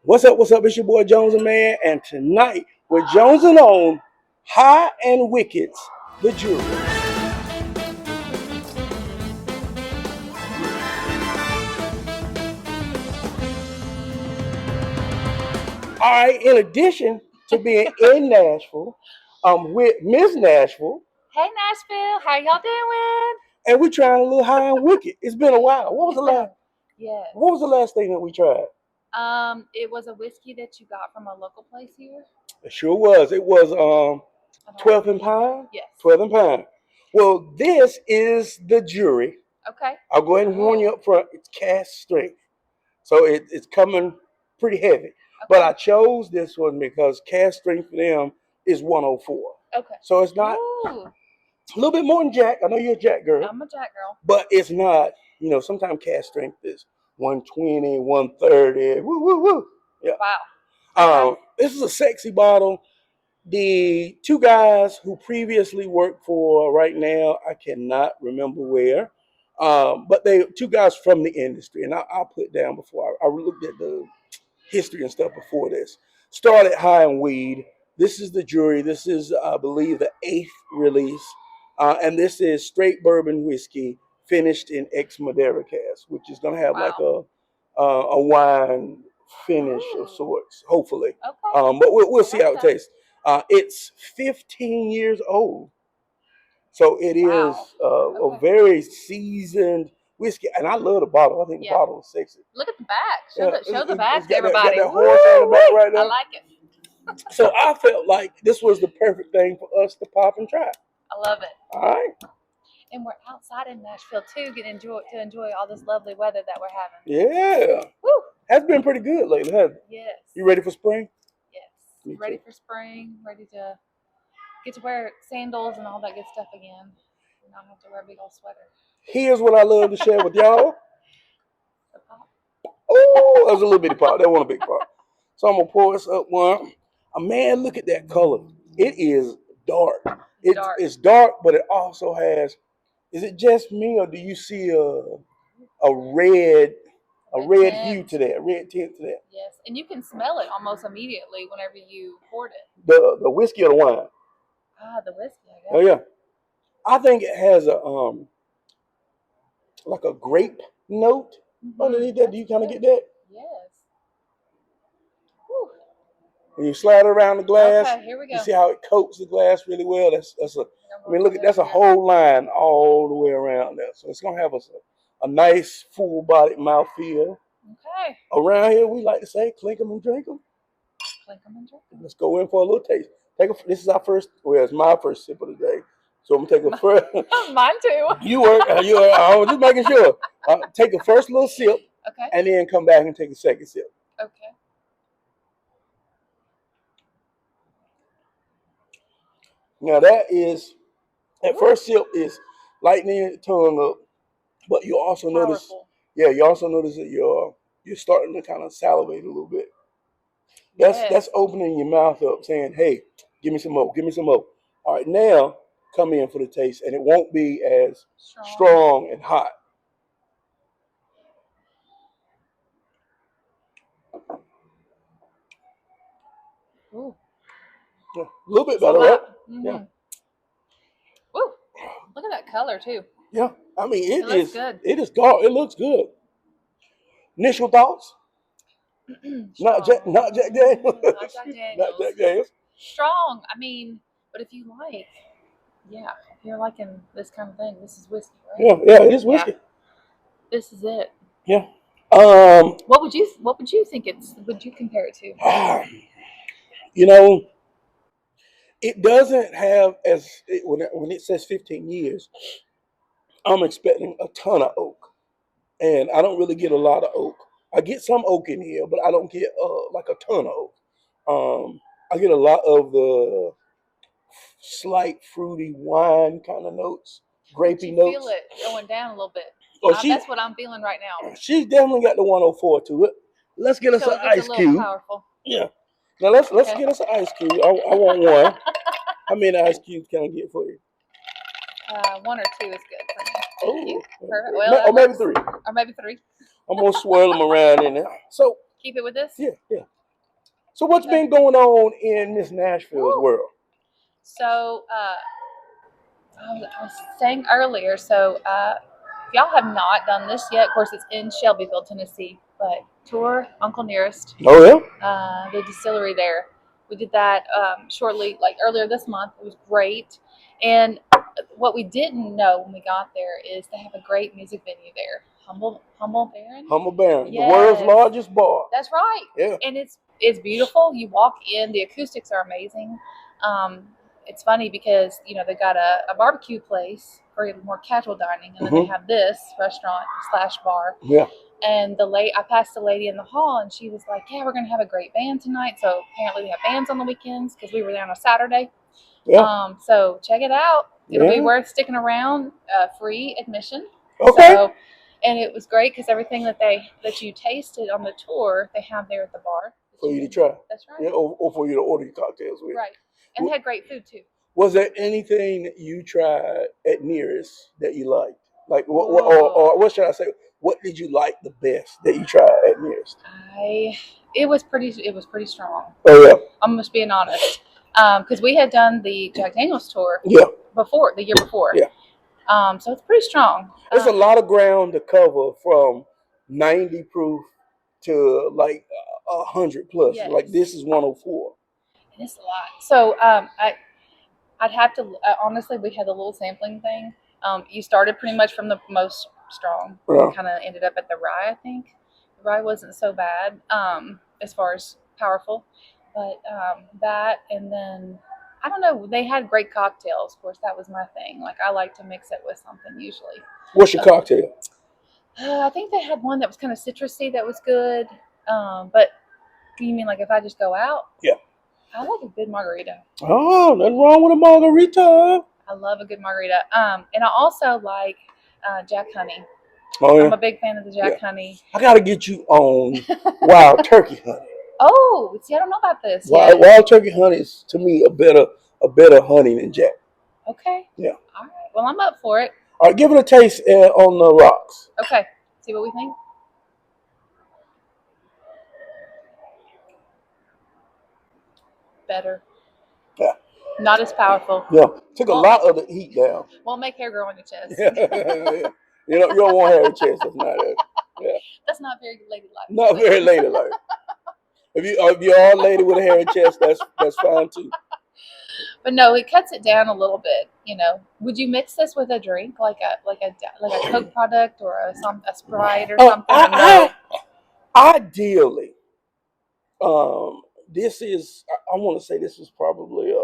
What's up? What's up? It's your boy Jones N Mann, and tonight we're Jonesing on High and Wicked's The Jury. All right. In addition to being in Nashville, I'm with Miss Nashville, Hey Nashville, how y'all doing? and we're trying a little High and Wicked. It's been a while. Yes. What was the last thing that we tried? It was a whiskey that you got from a local place here. It sure was. It was I don't 12 know. and Pine. Yes. 12 and Pine. Well, this is the jury. Okay. I'll go ahead and warn you up front. It's cast strength. So it's coming pretty heavy. But I chose this one because cast strength for them is 104. Okay. So it's not Ooh, a little bit more than Jack. I know you're a Jack girl. I'm a Jack girl. But it's not, sometimes cast strength is 120, 130. Woo, woo, woo. Yeah. Wow. Okay. This is a sexy bottle. The two guys who previously worked for right now, I cannot remember where, but they two guys from the industry, and I'll put down before I looked at the history and stuff before this. Started high in weed. This is the jury. This is, I believe, the eighth release, and this is straight bourbon whiskey finished in ex Madeira cask, which is going to have like a wine finish of sorts, hopefully. Okay. But we'll see how it tastes. It's 15 years old, so it is a very seasoned whiskey, and I love the bottle. I think the bottle is sexy. Look at the back. Show the back to Got everybody. that horse on the back right there. I like it. So I felt like this was the perfect thing for us to pop and try. I love it. All right. And we're outside in Nashville too, to enjoy all this lovely weather that we're having. Yeah. Woo. That's been pretty good lately, hasn't it? Yes. You ready for spring? Yes. Ready for spring. Ready to get to wear sandals and all that good stuff again. And not have to wear a big old sweater. Here's what I love to share with y'all. The pop. Oh, that was a little bitty pop. That wasn't a big pop. So I'm gonna pour this up one. Man, look at that color. It is dark. It's dark, but it also has. Is it just me, or do you see a red hue to that, a red tint to that? Yes, and you can smell it almost immediately whenever you poured it. The whiskey or the wine? The whiskey. I guess. Oh yeah, I think it has a like a grape note underneath that. Do you kind of get that? Yes. When you slide it around the glass, okay, here we go. You see how it coats the glass really well. That's a whole line all the way around there. So it's gonna have a nice full bodied mouthfeel. Okay. Around here we like to say clink 'em and drink 'em. Clink 'em and drink 'em. Let's go in for a little taste. This is our first. Well, it's my first sip of the day. So I'm gonna take a first. Mine too. You were. I was just making sure. Take a first little sip. Okay. And then come back and take a second sip. Okay. Now that first sip is lightening the tongue up, but you also notice, that you're starting to kind of salivate a little bit. That's opening your mouth up, saying, "Hey, give me some more, give me some more." All right, now come in for the taste, and it won't be as strong and hot. Ooh. Yeah, a little bit better, right? Mm-hmm. Yeah. Woo! Look at that color too. Yeah, I mean it looks good. It is dark. It looks good. Initial thoughts? Not Jack Daniels. Not Jack Daniels. Not Jack Daniels. Strong. I mean, but if you're liking this kind of thing, this is whiskey, right? Yeah, it is whiskey. Yeah. This is it. Yeah. What would you think would you compare it to? It doesn't have when it says 15 years, I'm expecting a ton of oak, and I don't really get a lot of oak. I get some oak in here, but I don't get like a ton of oak. I get a lot of the slight fruity wine kind of notes, grapey notes. Feel it going down a little bit. That's what I'm feeling right now. She's definitely got the 104 to it. Let's get us an ice cube. Powerful. Yeah. Now let's get us an ice cube. I want one. How many ice cubes can I get for you? 1 or 2 is good for me. Thank you. Well, or maybe 3. Or maybe 3. I'm gonna swirl them around in there. So Keep it with this. Yeah, yeah. So what's been going on in Miss Nashville's world? So I was saying earlier. So if y'all have not done this yet, of course it's in Shelbyville, Tennessee, but tour Uncle Nearest. Oh The distillery there. We did that shortly, like earlier this month. It was great. And what we didn't know when we got there is they have a great music venue there. Humble Baron. Humble Baron, Yes. the world's largest bar. That's right. Yeah. And it's beautiful. You walk in, the acoustics are amazing. It's funny because they got a barbecue place for more casual dining, and then they have this restaurant / bar. Yeah. And I passed the lady in the hall, and she was like, "Yeah, we're gonna have a great band tonight." So apparently they have bands on the weekends because we were there on a Saturday. Yeah. So check it out. It'll be worth sticking around. Free admission. Okay. So, and it was great because everything that you tasted on the tour, they have there at the bar for you to try. That's right. Yeah, or for you to order your cocktails with. Right. And they had great food too. Was there anything that you tried at Nearest that you liked? Like, or what should I say? What did you like the best that you tried at Nearest? It was pretty strong. Oh yeah. I'm just being honest, because we had done the Jack Daniel's tour. Yeah. The year before. Yeah. So it's pretty strong. It's a lot of ground to cover from 90 proof to like 100 plus. Yes. Like this is 104. It's a lot. So I'd have to honestly, we had a little sampling thing. You started pretty much from the most strong. Yeah. Kind of ended up at the rye. I think the rye wasn't so bad as far as powerful, but that, and then I don't know. They had great cocktails. Of course, that was my thing. Like I like to mix it with something usually. What's your cocktail? I think they had one that was kind of citrusy that was good. But you mean like if I just go out? Yeah. I like a good margarita. Oh, nothing wrong with a margarita. I love a good margarita. And I also like Jack Honey. Oh, yeah. I'm a big fan of the Jack Honey. I gotta get you on Wild Turkey Honey. Oh, see, I don't know about this. Wild Turkey Honey is to me a better honey than Jack. Okay. Yeah. All right. Well, I'm up for it. All right, give it a taste on the rocks. Okay. See what we think. Better. Yeah. Not as powerful. Yeah. Took a lot of the heat down. Won't make hair grow on your chest. Yeah. You don't want hair on your chest. That's not it. Yeah. That's not very ladylike. Not very ladylike. If you're all lady with a hairy chest, that's fine too. But no, it cuts it down a little bit. Would you mix this with a drink, like a Coke product or a Sprite or something? Ideally, this is. I want to say this is probably a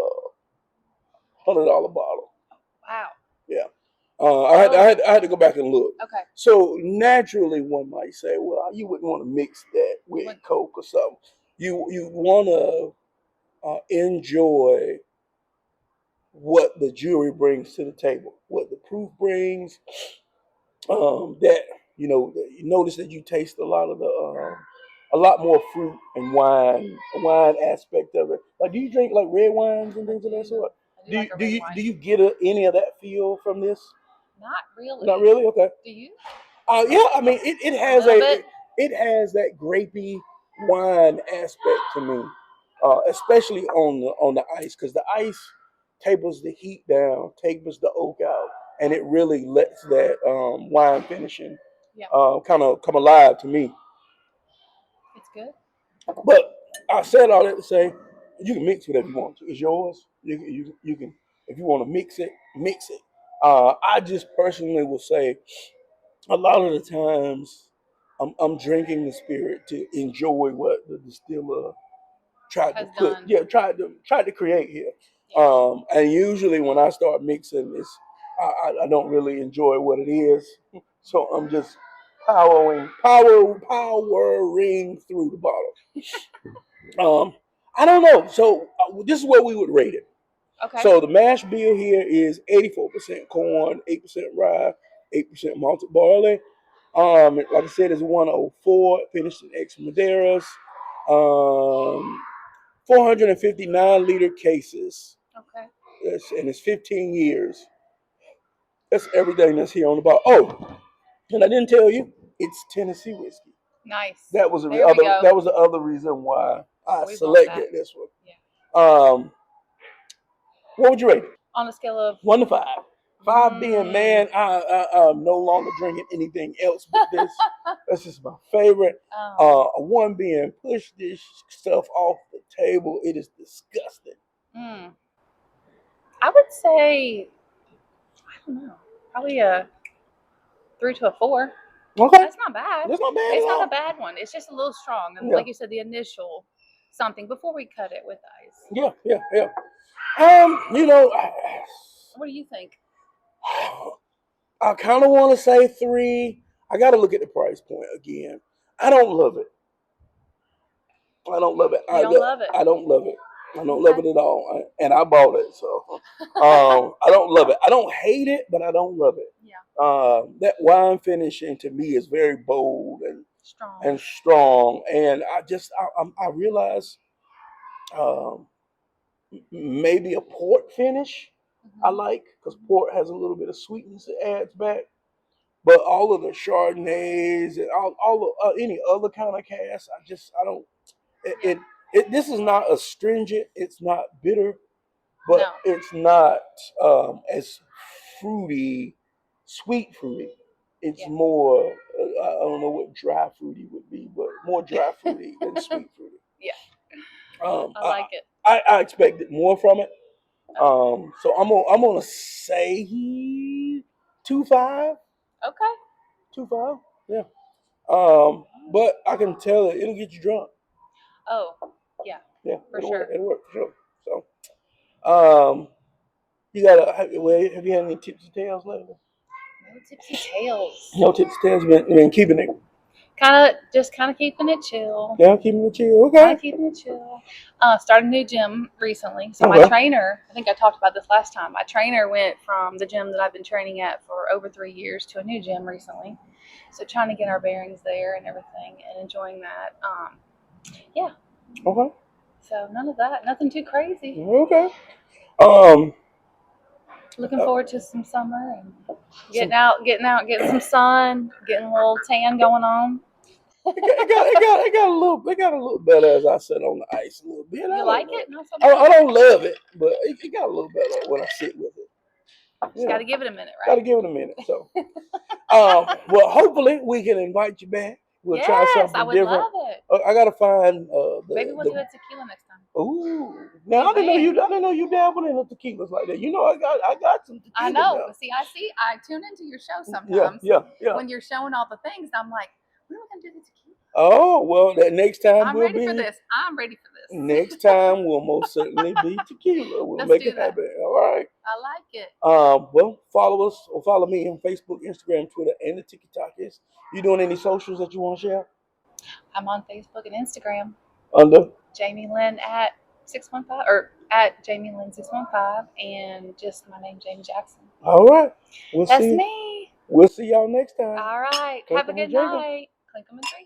$100 bottle. Wow. Yeah. I had to go back and look. Okay. So naturally, one might say, well, you wouldn't want to mix that with Coke or something. You want to enjoy what the jewelry brings to the table, what the proof brings. That you notice that you taste a lot of a lot more fruit and wine aspect of it. Like, do you drink like red wines and things of that sort? Do you get any of that feel from this? Not really. Not really. Okay. Do you? Yeah. I mean, it has it has that grapey wine aspect to me, especially on the ice, because the ice tapers the heat down, tapers the oak out, and it really lets that wine finishing kind of come alive to me. It's good. But I said all that to say, you can mix whatever you want. It's yours. You can, if you want to mix it, mix it. I just personally will say, a lot of the times, I'm drinking the spirit to enjoy what the distiller tried to create here. Yeah. And usually when I start mixing this, I don't really enjoy what it is. So I'm just powering through the bottle. I don't know. So this is what we would rate it. Okay. So the mash bill here is 84% corn, 8% rye, 8% malted barley. Like I said, it's 104, finished in ex Madeiras. 459-liter cases. Okay. And it's 15 years. That's everything that's here on the bottle. Oh, and I didn't tell you, it's Tennessee whiskey. Nice. That was There we go. That was the other reason why I We want selected that. this one. Yeah. What would you rate it? On a scale of 1 to 5. 5 being, man, I'm no longer drinking anything else but this. That's just my favorite. 1 being, push this stuff off the table. It is disgusting. I would say, I don't know, probably a 3 to a 4. Okay. That's not bad. That's not bad. It's not a bad one. It's just a little strong. And like you said, the initial something before we cut it with ice. Yeah. What do you think? I kind of want to say 3. I got to look at the price point again. I don't love it. I don't love it. You don't love it? I don't love it. I don't love it at all. And I bought it, so I don't love it. I don't hate it, but I don't love it. Yeah. That wine finishing to me is very bold and strong. And I realize maybe a port finish I like, because port has a little bit of sweetness it adds back. But all of the Chardonnays and all of any other kind of cast, I don't. This is not astringent. It's not bitter, but it's not as fruity, sweet fruity. It's more. I don't know what dry fruity would be, but more dry fruity than sweet fruity. Yeah. I like it. I expected more from it. So I'm gonna say 2.5. Okay. 2.5. Yeah. But I can tell it'll get you drunk. Oh, yeah. Yeah, for sure. It'll work for sure. So, you gotta. Have you had any tipsy tales lately? No tipsy tales. No tipsy tales. Been keeping it. Kind of keeping it chill. Yeah, keeping it chill. Okay. Kind of keeping it chill. Started a new gym recently. So my trainer, I think I talked about this last time. My trainer went from the gym that I've been training at for over 3 years to a new gym recently. So trying to get our bearings there and everything, and enjoying that. Yeah. Okay. So none of that. Nothing too crazy. Okay. Looking forward to some summer and getting out, getting some sun, getting a little tan going on. It got a little better as I sit on the ice a little bit. You like it? Not so I don't love it, but it got a little better when I sit with it. Just got to give it a minute, right? Got to give it a minute. So, well, hopefully we can invite you back. We'll try something I would different. Love it. I gotta find maybe we'll do a tequila next time. Ooh, now I didn't know you dabbled in the tequilas like that. You know, I got some tequila. I know. Now. See, I tune into your show sometimes. Yeah. When you're showing all the things, I'm like, when are we gonna do the tequila? Oh well, that next time I'm ready for this. Next time we'll most certainly be tequila. We'll make it happen. All right. I like it. Well, follow us or follow me on Facebook, Instagram, Twitter, and the TikTokers. You doing any socials that you want to share? I'm on Facebook and Instagram. Under Jamie Lynn at 615 or at Jamie Lynn 615, and just my name, Jamie Jackson. All right. That's me. We'll see y'all next time. All right. Have a good night. Clink 'em and drink 'em.